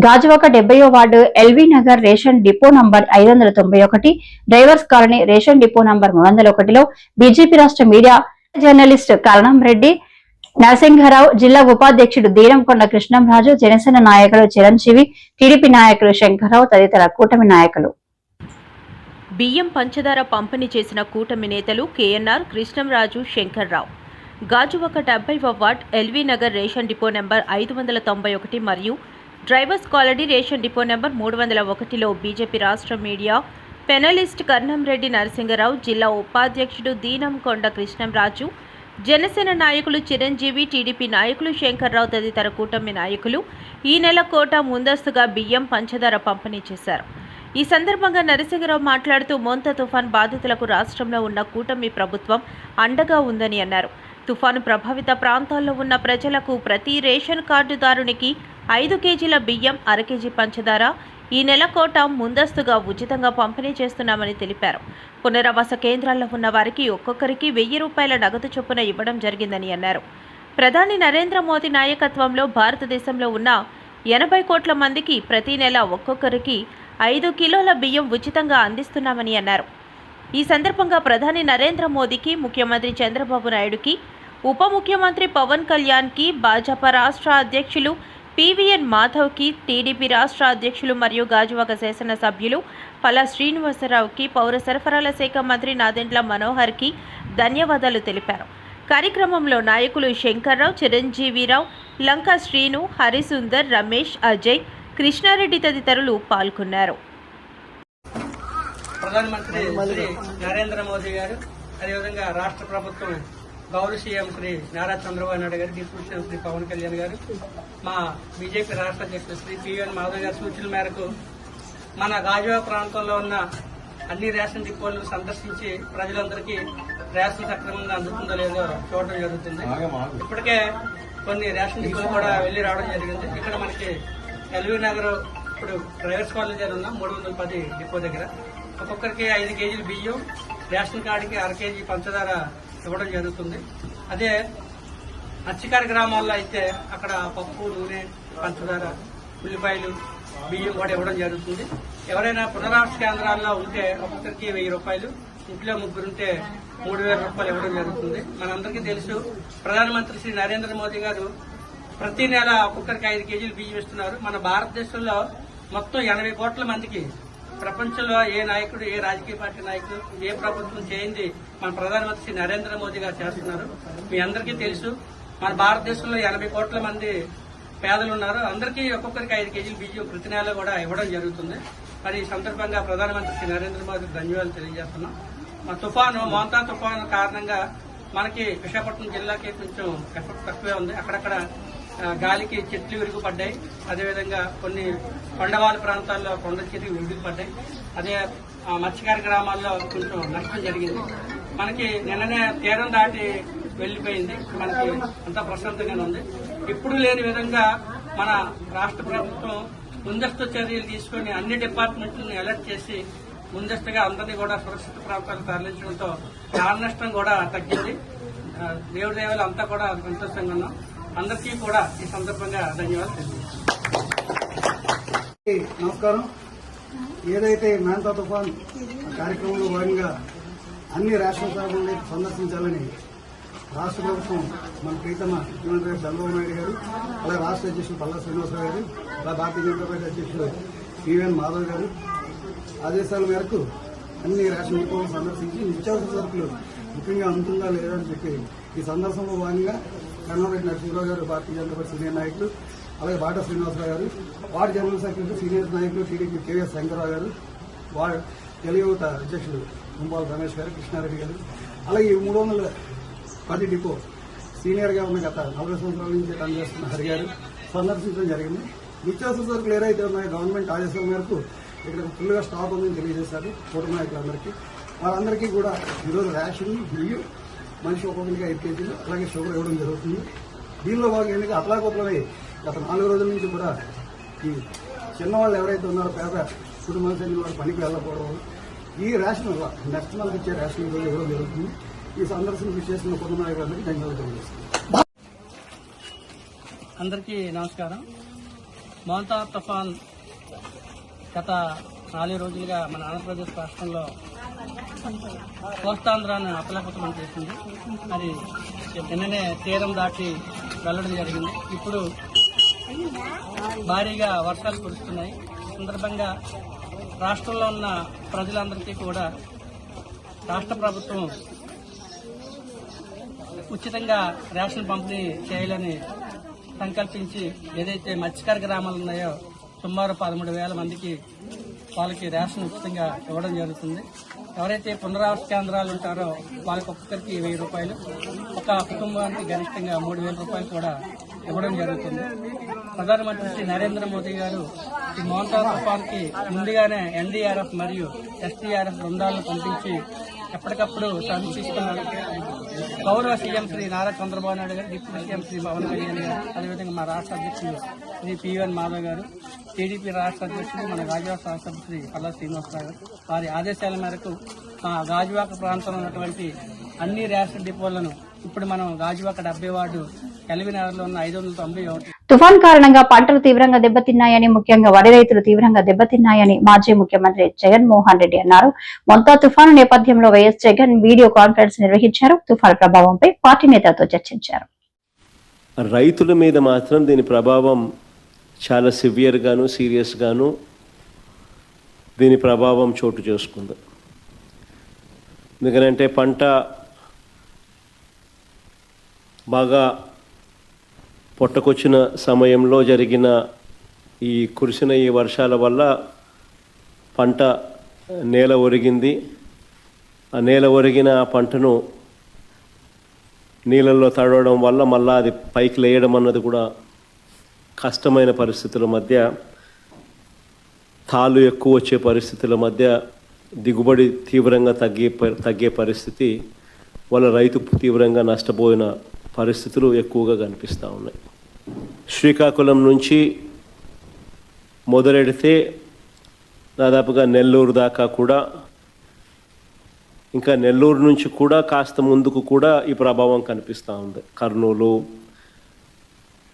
గాజువాక 70వ ward LV Nagar ration depot number 591 drivers colony ration depot number 301లో BJP రాష్ట్ర media journalist Karanam Reddy Narasimharao, జిల్లా ఉపాధ్యక్షుడు దీనంకొండ కృష్ణంరాజు, జనసేన నాయకులు చిరంజీవి, టీడీపీ నాయకులు శంకర్రావు తదితర కూటమి నాయకులు. బియ్యం పంచదార పంపిణీ చేసిన కూటమి నేతలు కేఎన్ఆర్, కృష్ణంరాజు, శంకర్రావు. గాజువాక 70వ ward LV Nagar ration depot number 591 మరియు drivers colony ration depot number 301లో బీజేపీ రాష్ట్ర మీడియా పెనలిస్ట్ కర్ణంరెడ్డి నరసింహారావు, జిల్లా ఉపాధ్యక్షుడు దీనంకొండ కృష్ణంరాజు, జనసేన నాయకులు చిరంజీవి, టీడీపీ నాయకులు శంకర్రావు తదితర కూటమి నాయకులు ఈ నెల కోట ముందస్తుగా బియ్యం పంచదార పంపిణీ చేశారు. ఈ సందర్భంగా నరసింహారావు మాట్లాడుతూ మోంతా తుఫాన్ బాధితులకు రాష్ట్రంలో ఉన్న కూటమి ప్రభుత్వం అండగా ఉందని అన్నారు. తుఫాను ప్రభావిత ప్రాంతాల్లో ఉన్న ప్రజలకు ప్రతి రేషన్ కార్డుదారునికి 5 కేజీల బియ్యం, అర కేజీ పంచదార ఈ నెల కోట ముందస్తుగా ఉచితంగా పంపిణీ చేస్తున్నామని తెలిపారు. పునరావాస కేంద్రాల్లో ఉన్న వారికి ఒక్కొక్కరికి 1000 రూపాయల నగదు చొప్పున ఇవ్వడం జరిగిందని అన్నారు. ప్రధాని నరేంద్ర మోదీ నాయకత్వంలో భారతదేశంలో ఉన్న 80 కోట్ల మందికి ప్రతి నెల ఒక్కొక్కరికి 5 కిలోల బియ్యం ఉచితంగా అందిస్తున్నామని అన్నారు. ఈ సందర్భంగా ప్రధాని నరేంద్ర మోదీకి, ముఖ్యమంత్రి చంద్రబాబు నాయుడుకి, ఉప ముఖ్యమంత్రి పవన్ కళ్యాణ్కి, భాజపా రాష్ట్ర అధ్యక్షులు పివిఎన్ మాధవ్కి, టీడీపీ రాష్ట్ర అధ్యక్షులు మరియు గాజువాక శాసనసభ్యులు పల్లా శ్రీనివాసరావుకి, పౌర సరఫరాల శాఖ మంత్రి నాదెండ్ల మనోహర్కి ధన్యవాదాలు తెలిపారు. కార్యక్రమంలో నాయకులు శంకర్రావు, చిరంజీవిరావు, లంకా శ్రీను, హరిసుందర్, రమేష్, అజయ్, కృష్ణారెడ్డి తదితరులు పాల్గొన్నారు. ప్రధానమంత్రి శ్రీ నరేంద్ర మోదీ గారు, అదేవిధంగా రాష్ట్ర ప్రభుత్వం గౌరవ సీఎం శ్రీ నారా చంద్రబాబు నాయుడు గారు, డిప్యూటీ సీఎం శ్రీ పవన్ కళ్యాణ్ గారు, మా బీజేపీ రాష్ట్ర అధ్యక్షులు శ్రీ పివిఎన్ మాధవ్ గారి సూచనల మేరకు మన గాజువాక ప్రాంతంలో ఉన్న అన్ని రేషన్ డిపోలను సందర్శించి ప్రజలందరికీ రేషన్ సక్రమంగా అందుతుందో లేదో చూడడం జరుగుతుంది. ఇప్పటికే కొన్ని రేషన్ డిపోలు కూడా వెళ్లి రావడం జరిగింది. ఇక్కడ మనకి ఎల్వీ నగర్ ఇప్పుడు డ్రైవర్స్ కాలనీ దగ్గర ఉన్న 310 డిపో దగ్గర ఒక్కొక్కరికి 5 కేజీలు బియ్యం, రేషన్ కార్డుకి అర కేజీ పంచదార ఇవ్వడం జరుగుతుంది. అదే అచ్చికారి గ్రామాల్లో అయితే అక్కడ పప్పు, నూనె, పంచదార, ఉల్లిపాయలు, బియ్యం కూడా ఇవ్వడం జరుగుతుంది. ఎవరైనా పునరావాస కేంద్రాల్లో ఉంటే ఒక్కొక్కరికి 1000 రూపాయలు, ఇంట్లో ముగ్గురుంటే 3000 రూపాయలు ఇవ్వడం జరుగుతుంది. మనందరికీ తెలుసు, ప్రధానమంత్రి శ్రీ నరేంద్ర మోదీ గారు ప్రతి నెల ఒక్కొక్కరికి 5 కేజీలు బియ్యం ఇస్తున్నారు. మన భారతదేశంలో మొత్తం 80 కోట్ల మందికి, ప్రపంచంలో ఏ నాయకుడు, ఏ రాజకీయ పార్టీ నాయకుడు, ఏ ప్రభుత్వం చేయింది మన ప్రధానమంత్రి శ్రీ నరేంద్ర మోదీ గారు చేస్తున్నారు. మీ అందరికీ తెలుసు, మన భారతదేశంలో 80 కోట్ల మంది పేదలు ఉన్నారు. అందరికీ ఒక్కొక్కరికి 5 కేజీలు బియ్యం ప్రతి నెల కూడా ఇవ్వడం జరుగుతుంది. మరి ఈ సందర్భంగా ప్రధానమంత్రి శ్రీ నరేంద్ర మోదీకి ధన్యవాదాలు తెలియజేస్తున్నాం. మా తుఫాను, మోంతా తుఫాను కారణంగా మనకి విశాఖపట్నం జిల్లాకి కొంచెం ఎఫెక్ట్ తక్కువే ఉంది. అక్కడక్కడ గాలికి చెట్లు విరుగుపడ్డాయి. అదేవిధంగా కొన్ని కొండవాళ్ళ ప్రాంతాల్లో కొండ చెట్లు విరుగుపడ్డాయి. అదే మత్స్యకారి గ్రామాల్లో కొంచెం నష్టం జరిగింది. మనకి నిన్ననే తీరం దాటి వెళ్లిపోయింది. మనకి అంతా ప్రశాంతంగానే ఉంది. ఇప్పుడు లేని విధంగా మన రాష్ట్ర ప్రభుత్వం ముందస్తు చర్యలు తీసుకుని అన్ని డిపార్ట్మెంట్లను అలర్ట్ చేసి ముందస్తుగా అందరినీ కూడా సురక్షిత ప్రాంతాలకు తరలించడంతో ప్రాణ నష్టం కూడా తగ్గింది. దేవుడి దేవాలు అంతా కూడా సంతోషంగా ఉన్నాం. అందరికీ కూడా ఈ సందర్భంగా ధన్యవాదాలు తెలియజేస్తున్నాం. నమస్కారం. ఏదైతే మోంతా తుఫాన్ కార్యక్రమంలో భాగంగా అన్ని రేషన్ షాపులను సందర్శించాలని రాష్ట్ర ప్రభుత్వం మన ప్రీతమ ముఖ్యమంత్రి చంద్రబాబు నాయుడు గారు, అలాగే రాష్ట్ర అధ్యక్షులు పల్లా శ్రీనివాసరావు గారు, అలాగే భారతీయ జనతా పార్టీ అధ్యక్షులు పివిఎన్ మాధవ్ గారు ఆదేశాల మేరకు అన్ని రేషన్ డిపోలను సందర్శించి నిత్యావసర సరుకులు ముఖ్యంగా అందుతుందా లేదా అని చెప్పి ఈ సందర్శనలో భాగంగా కర్ణారెడ్డి నరసింహరావు గారు, భారతీయ జనతా పార్టీ సీనియర్ నాయకులు, అలాగే బాటా శ్రీనివాసరావు గారు, వార్డు జనరల్ సెక్రటరీ సీనియర్ నాయకులు టీడీపీ కేవీఎస్ శంకర్రావు గారు, వార్డు తెలుగుత అధ్యక్షులు కుంబాల రమేష్ గారు, కృష్ణారెడ్డి గారు, అలాగే 310 డిపో సీనియర్గా ఉన్న గత 40 సంవత్సరాల నుంచి పనిచేస్తున్న హరి గారు సందర్శించడం జరిగింది. నిత్యావసర సరుకులు ఏదైతే ఉన్నాయో గవర్నమెంట్ ఆదేశాల మేరకు ఇక్కడ ఫుల్గా స్టాక్ ఉందని తెలియజేశారు కూటమి నాయకులందరికీ. వాళ్ళందరికీ కూడా ఈరోజు రేషన్, బియ్యం, మనిషి ఒక్కొక్కరికి 5 కేజీలు, అలాగే షుగర్ ఇవ్వడం జరుగుతుంది. దీనిలో భాగంగా అతలాకుతలమై గత 4 రోజుల నుంచి కూడా ఈ చిన్నవాళ్ళు ఎవరైతే ఉన్నారో పేద కుటుంబాలకు చెందిన వాళ్ళు పనికి వెళ్ళకపోవడం, ఈ రేషన్ నెక్స్ట్ మంత్ ఇచ్చే రేషన్ ఇవ్వడం జరుగుతుంది. ఈ సందర్శన చేసిన కుటుంబ నాయకులందరికీ ధన్యవాదాలు తెలియజేస్తున్నాను. అందరికీ నమస్కారం. మోంతా తుఫాన్ గత 4 రోజులుగా మన ఆంధ్రప్రదేశ్ రాష్ట్రంలో కోస్తాంధ్రాన్ని అతలాకుతలం చేసింది. అది నిన్ననే తీరం దాటి వెళ్లడం జరిగింది. ఇప్పుడు భారీగా వర్షాలు కురుస్తున్నాయి. సందర్భంగా రాష్ట్రంలో ఉన్న ప్రజలందరికీ కూడా రాష్ట్ర ప్రభుత్వం ఉచితంగా రేషన్ పంపిణీ చేయాలని సంకల్పించి ఏదైతే మత్స్యకార గ్రామాలు ఉన్నాయో సుమారు 13,000 మందికి వాళ్ళకి రేషన్ ఉచితంగా ఇవ్వడం జరుగుతుంది. ఎవరైతే పునరావాస కేంద్రాలు ఉంటారో వాళ్ళకి ఒక్కొక్కరికి 1,000 రూపాయలు, ఒక కుటుంబానికి గరిష్టంగా 3,000 రూపాయలు కూడా ఇవ్వడం జరుగుతుంది. ప్రధానమంత్రి శ్రీ నరేంద్ర మోదీ గారు ఈ మోంతా తుఫాన్కి ముందుగానే ఎన్డీఆర్ఎఫ్ మరియు ఎస్డీఆర్ఎఫ్ బృందాలను పంపించి ఎప్పటికప్పుడు సమీక్షిస్తున్నారు. గౌరవ సీఎం శ్రీ నారా చంద్రబాబు నాయుడు గారు, డిప్యూటీ సీఎం శ్రీ పవన్ కళ్యాణ్ గారు, అదేవిధంగా మా రాష్ట్ర అధ్యక్షులు శ్రీ పిఎన్ మాధవ్ గారు, టీడీపీ రాష్ట్ర అధ్యక్షులు మన గాజువాక శాసనసభ్యులు శ్రీ పల్లా శ్రీనివాసరావు గారు, వారి ఆదేశాల మేరకు మా గాజువాక ప్రాంతంలో ఉన్నటువంటి అన్ని రేషన్ డిపోలను ఇప్పుడు మనం గాజువాక 70 వార్డు ఎల్వి నగర్లో ఉన్న 591 తుఫాన్ కారణంగా పంటలు తీవ్రంగా దెబ్బతిన్నాయని, ముఖ్యంగా వరి రైతులు తీవ్రంగా దెబ్బతిన్నాయని మాజీ ముఖ్యమంత్రి జగన్మోహన్ రెడ్డి అన్నారు. మొంతా తుఫాను నేపథ్యంలో వైఎస్ జగన్ వీడియో కాన్ఫరెన్స్ నిర్వహించారు. తుఫాను ప్రభావంపై పార్టీ నేతలతో చర్చించారు. రైతుల మీద మాత్రం దీని ప్రభావం చాలా సివియర్ గాను, సీరియస్ గాను దీని ప్రభావం చోటు చేసుకుంది. ఎందుకంటే పంట బాగా పొట్టకొచ్చిన సమయంలో జరిగిన కురిసిన ఈ వర్షాల వల్ల పంట నేల ఒరిగింది. ఆ నేల ఒరిగిన ఆ పంటను నీళ్ళల్లో తడవడం వల్ల మళ్ళా అది పైకి లేయడం అన్నది కూడా కష్టమైన పరిస్థితుల మధ్య, తాళ్ళు ఎక్కువ వచ్చే పరిస్థితుల మధ్య దిగుబడి తీవ్రంగా తగ్గే పరిస్థితి వల్ల రైతు తీవ్రంగా నష్టపోయిన పరిస్థితులు ఎక్కువగా కనిపిస్తూ ఉన్నాయి. శ్రీకాకుళం నుంచి మొదలెడితే దాదాపుగా నెల్లూరు దాకా కూడా, ఇంకా నెల్లూరు నుంచి కూడా కాస్త ముందుకు కూడా ఈ ప్రభావం కనిపిస్తూ ఉంది. కర్నూలు,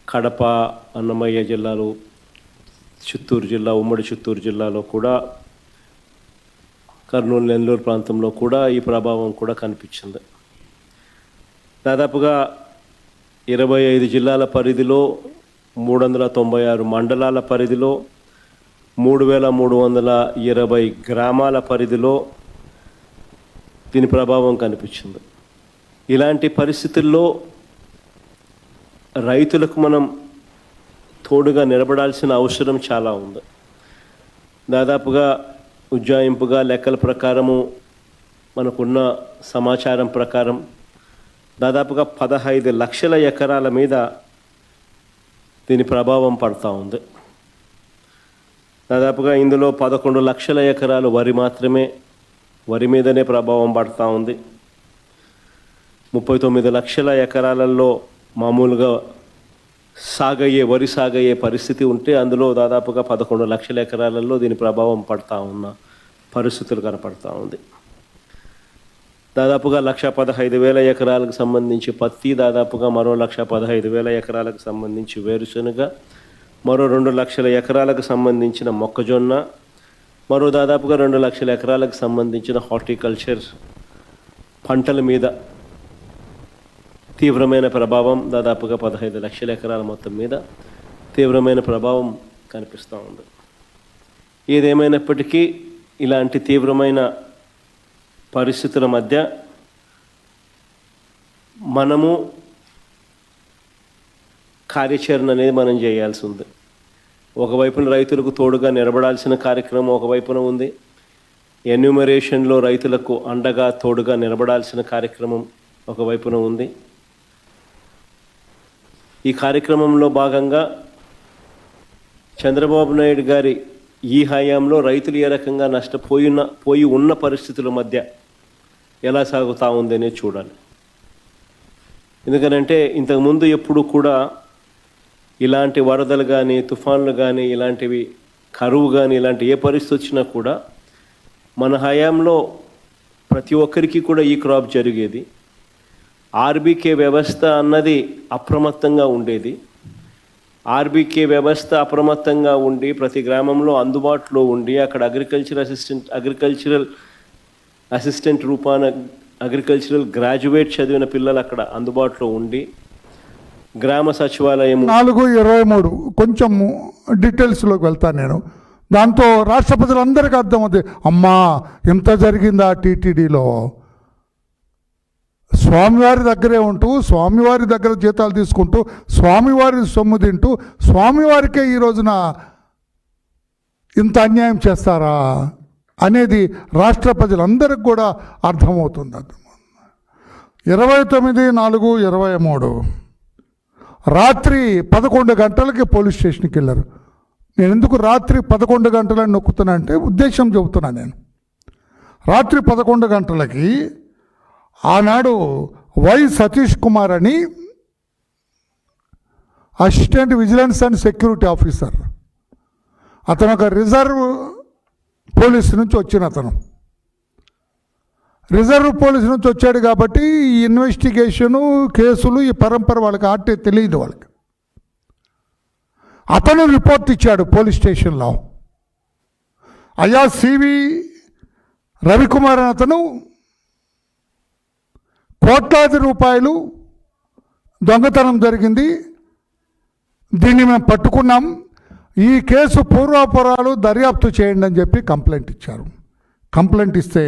కడప, అన్నమయ్య జిల్లాలు, చిత్తూరు జిల్లా, ఉమ్మడి చిత్తూరు జిల్లాలో కూడా, కర్నూలు, నెల్లూరు ప్రాంతంలో కూడా ఈ ప్రభావం కూడా కనిపించింది. దాదాపుగా 25 జిల్లాల పరిధిలో, 396 మండలాల పరిధిలో, 3,320 గ్రామాల పరిధిలో దీని ప్రభావం కనిపించింది. ఇలాంటి పరిస్థితుల్లో రైతులకు మనం తోడుగా నిలబడాల్సిన అవసరం చాలా ఉంది. దాదాపుగా ఉజ్జాయింపుగా లెక్కల ప్రకారము, మనకున్న సమాచారం ప్రకారం దాదాపుగా 15 లక్షల ఎకరాల మీద దీని ప్రభావం పడుతూ ఉంది. దాదాపుగా ఇందులో 11 లక్షల ఎకరాలు వరి మీదనే ప్రభావం పడుతూ ఉంది. 39 లక్షల ఎకరాలలో మామూలుగా వరి సాగయ్యే పరిస్థితి ఉంటే, అందులో దాదాపుగా 11 లక్షల ఎకరాలలో దీని ప్రభావం పడుతూ ఉన్న పరిస్థితులు కనపడతా ఉంది. దాదాపుగా 1,15,000 ఎకరాలకు సంబంధించి పత్తి, దాదాపుగా మరో 1,15,000 ఎకరాలకు సంబంధించి వేరుశనగ, మరో 2 లక్షల ఎకరాలకు సంబంధించిన మొక్కజొన్న, మరో దాదాపుగా 2 లక్షల ఎకరాలకు సంబంధించిన హార్టికల్చర్ పంటల మీద తీవ్రమైన ప్రభావం, దాదాపుగా 15 లక్షల ఎకరాల మొత్తం మీద తీవ్రమైన ప్రభావం కనిపిస్తూ ఉంది. ఏదేమైనప్పటికీ ఇలాంటి తీవ్రమైన పరిస్థితుల మధ్య మనము కార్యాచరణ అనేది మనం చేయాల్సి ఉంది. ఒకవైపున రైతులకు తోడుగా నిలబడాల్సిన కార్యక్రమం ఒకవైపున ఉంది. ఎన్యూమరేషన్లో రైతులకు అండగా తోడుగా నిలబడాల్సిన కార్యక్రమం ఒకవైపున ఉంది. ఈ కార్యక్రమంలో భాగంగా చంద్రబాబు నాయుడు గారి ఈ హయాంలో రైతులు ఏ రకంగా నష్టపోయి ఉన్న పరిస్థితుల మధ్య ఎలా సాగుతూ ఉందనే చూడాలి. ఎందుకనంటే ఇంతకుముందు ఎప్పుడు కూడా ఇలాంటి వరదలు కానీ, తుఫాన్లు కానీ ఇలాంటివి కరువు కానీ ఇలాంటి ఏ పరిస్థితి వచ్చినా కూడా మన హయాంలో ప్రతి ఒక్కరికి కూడా ఈ క్రాప్ జరిగేది. ఆర్బీకే వ్యవస్థ అన్నది అప్రమత్తంగా ఉండేది. ఆర్బీకే వ్యవస్థ అప్రమత్తంగా ఉండి ప్రతి గ్రామంలో అందుబాటులో ఉండి అక్కడ అగ్రికల్చరల్ అసిస్టెంట్ రూపాన అగ్రికల్చరల్ గ్రాడ్యుయేట్ చదివిన పిల్లలు అక్కడ అందుబాటులో ఉండి గ్రామ సచివాలయం 4:23 కొంచెం డీటెయిల్స్లోకి వెళ్తాను నేను. దాంతో రాష్ట్ర ప్రజలందరికీ అర్థమవుతుంది, అమ్మా ఎంత జరిగిందా టీటీడీలో. స్వామివారి దగ్గరే ఉంటూ స్వామివారి దగ్గర జీతాలు తీసుకుంటూ స్వామివారి సొమ్ము తింటూ స్వామివారికే ఈ రోజున ఇంత అన్యాయం చేస్తారా అనేది రాష్ట్ర ప్రజలందరికీ కూడా అర్థమవుతుంది. 29/4/23 రాత్రి 11 గంటలకి పోలీస్ స్టేషన్కి వెళ్ళారు. నేను ఎందుకు రాత్రి 11 గంటలని నొక్కుతున్నా అంటే ఉద్దేశం చెబుతున్నా నేను. రాత్రి 11 గంటలకి ఆనాడు వై సతీష్ కుమార్ అని assistant vigilance and security officer, అతను ఒక రిజర్వ్ పోలీస్ నుంచి వచ్చిన అతను. రిజర్వ్ పోలీస్ నుంచి వచ్చాడు కాబట్టి ఈ ఇన్వెస్టిగేషను కేసులు ఈ పరంపర వాళ్ళకి తెలియదు వాళ్ళకి. అతను రిపోర్ట్ ఇచ్చాడు పోలీస్ స్టేషన్లో, అయ్యా సివి రవికుమార్ అని అతను కోట్లాది రూపాయలు దొంగతనం జరిగింది, దీన్ని మేము పట్టుకున్నాం, ఈ కేసు పూర్వాపరాలు దర్యాప్తు చేయండి అని చెప్పి కంప్లైంట్ ఇచ్చారు. కంప్లైంట్ ఇస్తే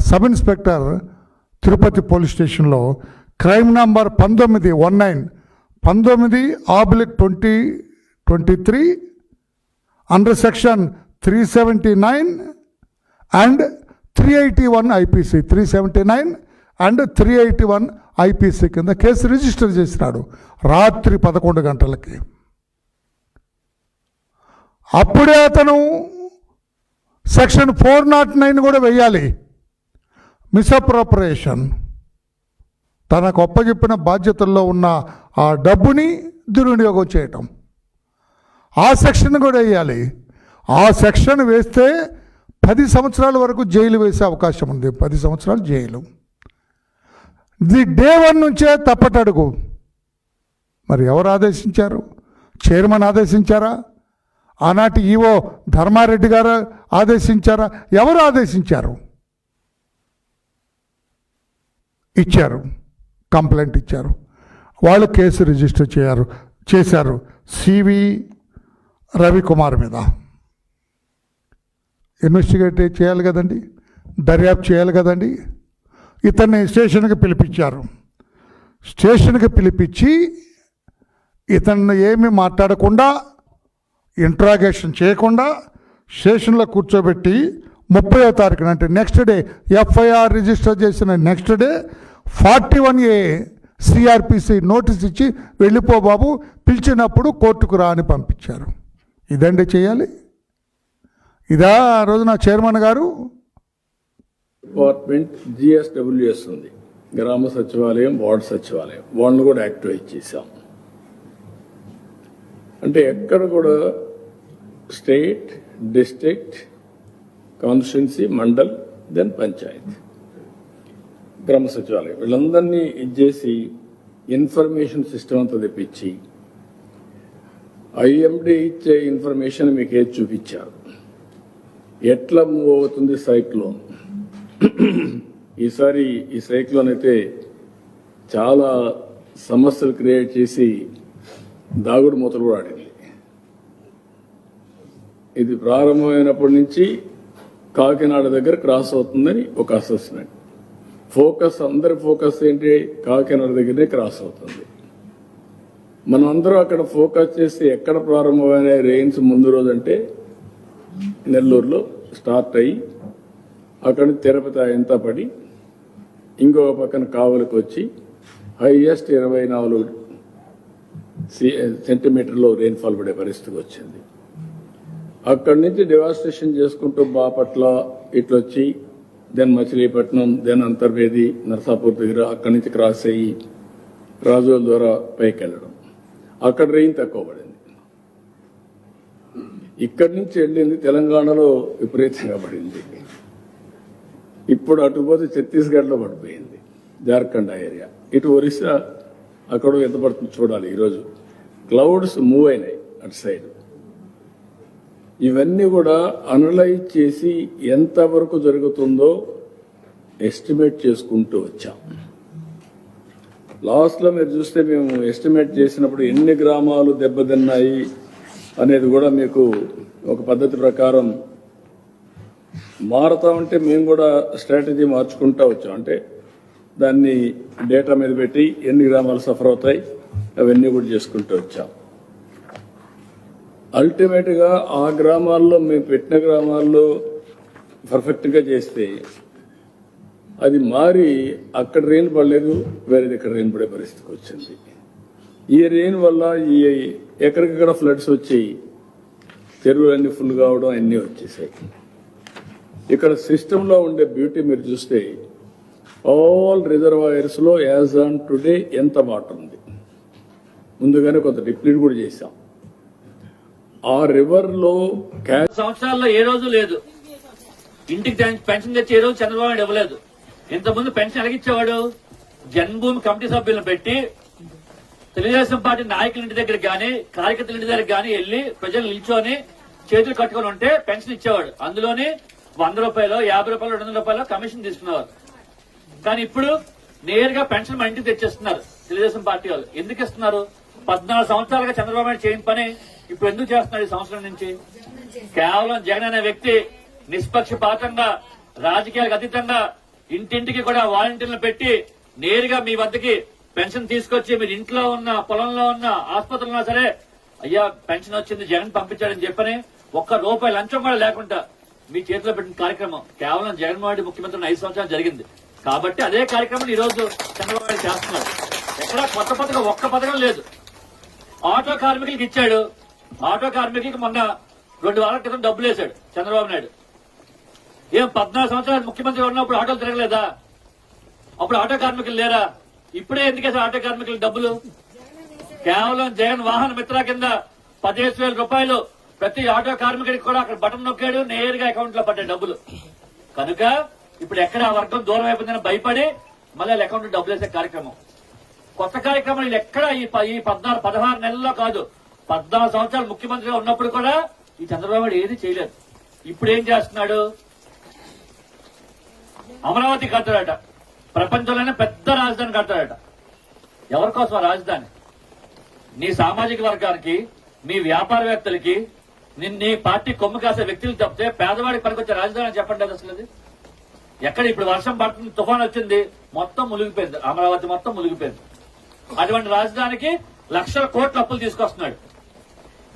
సబ్ ఇన్స్పెక్టర్ తిరుపతి పోలీస్ స్టేషన్లో crime number 19/2023 under section 379 and 381 IPC 379 and 381 IPC కింద కేసు రిజిస్టర్ చేసినాడు రాత్రి 11 గంటలకి. అప్పుడే అతను సెక్షన్ 409 కూడా వెయ్యాలి, మిస్అప్రోప్రియేషన్. తనకు అప్పచెప్పిన బాధ్యతల్లో ఉన్న ఆ డబ్బుని దుర్వినియోగం చేయటం, ఆ సెక్షన్ కూడా వేయాలి. ఆ సెక్షన్ వేస్తే 10 సంవత్సరాల వరకు జైలు వేసే అవకాశం ఉంది, 10 సంవత్సరాలు జైలు. ది డే 1 నుంచే తప్పటడుగు. మరి ఎవరు ఆదేశించారు? చైర్మన్ ఆదేశించారా? ఆనాటి ఈవో ధర్మారెడ్డి గారు ఆదేశించారా? ఎవరు ఆదేశించారు? ఇచ్చారు, కంప్లైంట్ ఇచ్చారు, వాళ్ళు కేసు రిజిస్టర్ చేశారు సివి రవికుమార్ మీద. ఇన్వెస్టిగేట్ చేయాలి కదండి, దర్యాప్తు చేయాలి కదండి. ఇతన్ని స్టేషన్కి పిలిపించారు. స్టేషన్కి పిలిపించి ఇతన్ని ఏమీ మాట్లాడకుండా, ఇంట్రాగేషన్ చేయకుండా స్టేషన్లో కూర్చోబెట్టి 30వ తారీఖున అంటే నెక్స్ట్ డే ఎఫ్ఐఆర్ రిజిస్టర్ చేసిన next day 41A CRPC notice ఇచ్చి వెళ్ళిపో బాబు, పిలిచినప్పుడు కోర్టుకు రా అని పంపించారు. ఇదండి చేయాలి. ఇదా ఆ రోజున చైర్మన్ గారు. డిపార్ట్మెంట్ GSWS ఉంది, గ్రామ సచివాలయం, వార్డు సచివాలయం, వాళ్ళని కూడా యాక్టివేట్ చేశాం. అంటే ఎక్కడ కూడా state, district, constituency, mandal, then panchayat, గ్రామ సచివాలయం వీళ్ళందరినీ ఇచ్చేసి ఇన్ఫర్మేషన్ సిస్టమ్ అంతా తెప్పించి IMD ఇచ్చే ఇన్ఫర్మేషన్ మీకు ఏది చూపించారు, ఎట్లా మూవ్ అవుతుంది సైక్లోన్. ఈసారి ఈ సైక్లోన్ అయితే చాలా సమస్యలు క్రియేట్ చేసి దాగుడు మూతలు కూడా ఆడింది. ఇది ప్రారంభమైనప్పటి నుంచి కాకినాడ దగ్గర క్రాస్ అవుతుందని ఒక అసెస్మెంట్. అందరి ఫోకస్ ఏంటి, కాకినాడ దగ్గరనే క్రాస్ అవుతుంది. మనం అందరం అక్కడ ఫోకస్ చేసి ఎక్కడ ప్రారంభమైన రెయిన్స్ ముందు రోజు అంటే నెల్లూరులో స్టార్ట్ అయ్యి అక్కడి నుంచి తిరుపతి ఎంత పడి ఇంకొక పక్కన కావలికి వచ్చి హైయెస్ట్ 24 సెంటీమీటర్లో రెయిన్ఫాల్ పడే పరిస్థితికి వచ్చింది. అక్కడి నుంచి డివాస్టేషన్ చేసుకుంటూ బాపట్ల ఇట్లొచ్చి దెన్ మచిలీపట్నం, దెన్ అంతర్వేది, నర్సాపూర్ దగ్గర అక్కడి నుంచి క్రాస్ అయ్యి రాజోల ద్వారా పైకి వెళ్ళడం. అక్కడ రెయిన్ తక్కువ పడింది. ఇక్కడి నుంచి వెళ్ళింది తెలంగాణలో విపరీతంగా పడింది. ఇప్పుడు అటు పోతే ఛత్తీస్గఢ్లో పడిపోయింది, జార్ఖండ్ ఏరియా, ఇటు ఒరిస్సా అక్కడ ఎంత పడుతుంది చూడాలి. ఈరోజు క్లౌడ్స్ మూవ్ అయినాయి అటు సైడ్. ఇవన్నీ కూడా అనలైజ్ చేసి ఎంతవరకు జరుగుతుందో ఎస్టిమేట్ చేసుకుంటూ వచ్చాం. లాస్ట్లో మీరు చూస్తే మేము ఎస్టిమేట్ చేసినప్పుడు ఎన్ని గ్రామాలు దెబ్బతిన్నాయి అనేది కూడా మీకు ఒక పద్ధతి ప్రకారం మారుతా ఉంటే మేము కూడా స్ట్రాటజీ మార్చుకుంటూ వచ్చాం. అంటే దాన్ని డేటా మీద పెట్టి ఎన్ని గ్రామాలు సఫర్ అవుతాయి అవన్నీ కూడా చేసుకుంటూ వచ్చాం. అల్టిమేట్గా ఆ గ్రామాల్లో మేము పెట్టిన గ్రామాల్లో పర్ఫెక్ట్గా చేస్తే అది మారి అక్కడ రెయిన్ పడలేదు, వేరే దగ్గర రెయిన్ పడే పరిస్థితికి వచ్చింది. ఈ రెయిన్ వల్ల ఈ ఎక్కడికక్కడ ఫ్లడ్స్ వచ్చి చెరువులన్నీ ఫుల్ కావడం అన్నీ వచ్చేసాయి. ఇక్కడ సిస్టంలో ఉండే బ్యూటీ మీరు చూస్తే ఆల్ రిజర్వాయర్స్ లో యాజ్ ఆన్ టుడే ఎంత వాటర్ ఉంది. ముందుగానే కొంత డిప్లీట్ కూడా చేశాం. ఆ రివర్ లో సంవత్సరాల్లో ఏ రోజు లేదు. ఇంటికి పెన్షన్ తెచ్చి ఏ రోజు చంద్రబాబు నాయుడు ఇవ్వలేదు. ఇంతకుముందు పెన్షన్ ఎలాగిచ్చేవాడు? జన్మభూమి కమిటీ సభ్యులను పెట్టి తెలుగుదేశం పార్టీ నాయకుల ఇంటి దగ్గరికి గానీ కార్యకర్తల ఇంటి దగ్గరికి గానీ వెళ్లి ప్రజలు నిల్చొని చేతులు కట్టుకొని ఉంటే పెన్షన్ ఇచ్చేవాడు. అందులోని 100 రూపాయలు, 50 రూపాయలు, 200 రూపాయలు కమిషన్ తీసుకునేవారు. కానీ ఇప్పుడు నేరుగా పెన్షన్ మన ఇంటికి తెచ్చేస్తున్నారు తెలుగుదేశం పార్టీ వాళ్ళు. ఎందుకు ఇస్తున్నారు? 14 సంవత్సరాలుగా చంద్రబాబు నాయుడు చేయని పని ఇప్పుడు ఎందుకు చేస్తున్నాడు ఈ సంవత్సరం నుంచి? కేవలం జగన్ అనే వ్యక్తి నిష్పక్షపాతంగా రాజకీయాలకు అతీతంగా ఇంటింటికి కూడా వాలంటీర్లు పెట్టి నేరుగా మీ వద్దకి పెన్షన్ తీసుకొచ్చి మీరు ఇంట్లో ఉన్న, పొలంలో ఉన్న, ఆసుపత్రిలో ఉన్నా సరే అయ్యా పెన్షన్ వచ్చింది జగన్ పంపించాడని చెప్పని ₹1 లంచం కూడా లేకుండా మీ చేతిలో పెట్టిన కార్యక్రమం కేవలం జగన్మోహన్ రెడ్డి ముఖ్యమంత్రి 5 సంవత్సరాలు జరిగింది. కాబట్టి అదే కార్యక్రమం ఈ రోజు చంద్రబాబు నాయుడు చేస్తున్నారు. ఎక్కడ కొత్త పథకం ఒక్క పథకం లేదు. ఆటో కార్మికులకు ఇచ్చాడు. ఆటో కార్మికులకి మొన్న 2 వారాల క్రితం డబ్బులు వేశాడు చంద్రబాబు నాయుడు. ఏం 14 సంవత్సరాలు ముఖ్యమంత్రి ఉన్నప్పుడు ఆటోలు తిరగలేదా? అప్పుడు ఆటో కార్మికులు లేరా? ఇప్పుడే ఎందుకేసారు ఆటో కార్మికులకు డబ్బులు? కేవలం జగన్ వాహన మిత్ర కింద 15,000 రూపాయలు ప్రతి ఆటో కార్మికుడికి కూడా అక్కడ బటన్ నొక్కాడు, నేరుగా అకౌంట్ లో పడ్డాయి డబ్బులు. కనుక ఇప్పుడు ఎక్కడ ఆ వర్గం దూరం అయిపోయిందని భయపడి మళ్ళీ అకౌంట్ లో డబ్బులు వేసే కార్యక్రమం, కొత్త కార్యక్రమం వీళ్ళు ఎక్కడ ఈ 16 నెలల్లో కాదు, 14 సంవత్సరాలు ముఖ్యమంత్రిగా ఉన్నప్పుడు కూడా ఈ చంద్రబాబు నాయుడు ఏది చేయలేదు. ఇప్పుడు ఏం చేస్తున్నాడు? అమరావతి కడతాడట, ప్రపంచంలోనే పెద్ద రాజధాని కడతాడట. ఎవరి కోసం ఆ రాజధాని? నీ సామాజిక వర్గానికి, మీ వ్యాపారవేత్తలకి, నీ పార్టీ కొమ్ము కాసే వ్యక్తులకు తప్పితే పేదవాడికి పనికొచ్చే రాజధాని చెప్పండి. అసలు అది ఎక్కడ? ఇప్పుడు వర్షం పడుతుంది, తుఫాన్ వచ్చింది, మొత్తం మునిగిపోయింది, అమరావతి మొత్తం మునిగిపోయింది. అటువంటి రాజధానికి లక్షల కోట్ల అప్పులు తీసుకొస్తున్నాడు.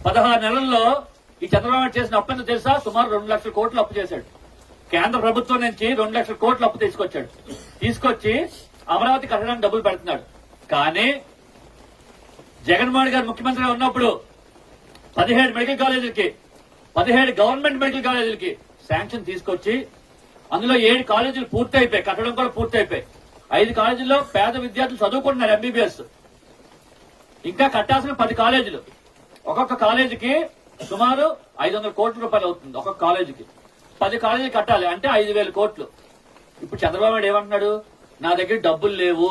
16 నెలల్లో ఈ చంద్రబాబు చేసిన అప్పు ఎంత తెలుసా? సుమారు 2 లక్షల కోట్లు అప్పు చేశాడు. కేంద్ర ప్రభుత్వం నుంచి 2 లక్షల కోట్ల అప్పు తీసుకొచ్చి అమరావతి కట్టడానికి డబ్బులు పెడుతున్నాడు. కానీ జగన్మోహన్ గారు ముఖ్యమంత్రిగా ఉన్నప్పుడు 17 మెడికల్ కాలేజీలకి, 17 గవర్నమెంట్ మెడికల్ కాలేజీలకి శాంక్షన్ తీసుకొచ్చి అందులో 7 కాలేజీలు పూర్తి అయిపోయి, కట్టడం కూడా పూర్తి అయిపోయి. 5 కాలేజీల్లో పేద విద్యార్థులు చదువుకుంటున్నారు ఎంబీబీఎస్. ఇంకా కట్టాల్సిన 10 కాలేజీలు. ఒక్కొక్క కాలేజీకి సుమారు 500 కోట్ల రూపాయలు అవుతుంది. ఒక్కొక్క కాలేజీకి 10 కాలేజీలు కట్టాలి అంటే 5,000 కోట్లు. ఇప్పుడు చంద్రబాబు నాయుడు ఏమంటున్నాడు? నా దగ్గర డబ్బులు లేవు,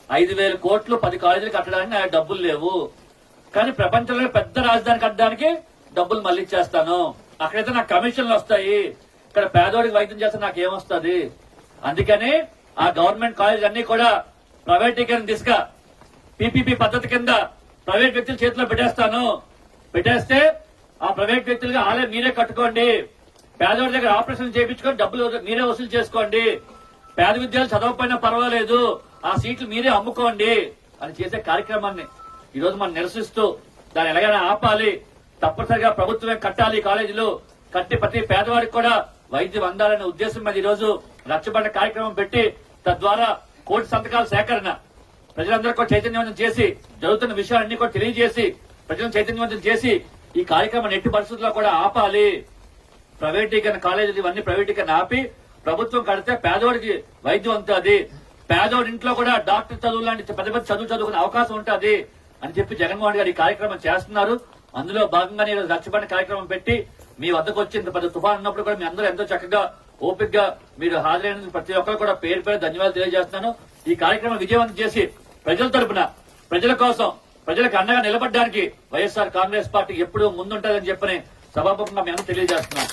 5,000 కోట్లు 10 కాలేజీలు కట్టడానికి నా డబ్బులు లేవు, కానీ ప్రపంచంలో పెద్ద రాజధాని కట్టడానికి డబ్బులు మళ్ళీ ఇచ్చేస్తాను, అక్కడైతే నాకు కమిషన్లు వస్తాయి, ఇక్కడ పేదోడికి వైద్యం చేస్తే నాకేమొస్తుంది, అందుకని ఆ గవర్నమెంట్ కాలేజ్ అన్ని కూడా ప్రైవేటీకరణ దిశగా పీపీపీ పద్ధతి కింద ప్రైవేట్ వ్యక్తుల చేతిలో పెట్టేస్తే ఆ ప్రైవేట్ వ్యక్తులుగా ఆలే మీరే కట్టుకోండి, పేదవాడి దగ్గర ఆపరేషన్ చేయించుకొని డబ్బులు మీరే వసూలు చేసుకోండి, పేద విద్యార్థులు చదవకపోయినా పర్వాలేదు, ఆ సీట్లు మీరే అమ్ముకోండి అని చేసే కార్యక్రమాన్ని ఈ రోజు మనం నిరసిస్తూ దాన్ని ఎలాగైనా ఆపాలి, తప్పనిసరిగా ప్రభుత్వమే కట్టాలి కాలేజీలు, కట్టి ప్రతి పేదవాడికి కూడా వైద్యం అందాలనే ఉద్దేశం మీద ఈ రోజు రచ్చబండ కార్యక్రమం పెట్టి తద్వారా 1 కోటి సంతకాల సేకరణ ప్రజలందరూ కూడా చైతన్యవంతం చేసి జరుగుతున్న విషయాలన్నీ కూడా తెలియజేసి ప్రజలను చైతన్యవంతం చేసి ఈ కార్యక్రమాన్ని ఎట్టి పరిస్థితుల్లో కూడా ఆపాలి. ప్రైవేటీకరణ కాలేజీలు ఇవన్నీ ప్రైవేటీకరణ ఆపి ప్రభుత్వం కడితే పేదవాడికి వైద్యం ఉంటుంది, పేదవాడి ఇంట్లో కూడా డాక్టర్ చదువు లాంటి పెద్ద పెద్ద చదువుకునే అవకాశం ఉంటుంది అని చెప్పి జగన్మోహన్ గారు ఈ కార్యక్రమం చేస్తున్నారు. అందులో భాగంగానే ఈరోజు రక్షబండ కార్యక్రమం పెట్టి మీ వద్దకు వచ్చి ఇంత పెద్ద తుఫాన్ ఉన్నప్పుడు కూడా మీ అందరూ ఎంతో చక్కగా ఓపికగా మీరు హాజరైనందుకు ప్రతి ఒక్కరు కూడా పేరు పేరు ధన్యవాదాలు తెలియజేస్తున్నాను. ఈ కార్యక్రమం విజయవంతం చేసి ప్రజల తరపున ప్రజల కోసం ప్రజలకు అండగా నిలబడడానికి వైఎస్ఆర్ కాంగ్రెస్ పార్టీ ఎప్పుడూ ముందుంటుందని చెప్పని సభాముఖంగా మేము తెలియజేస్తున్నాం.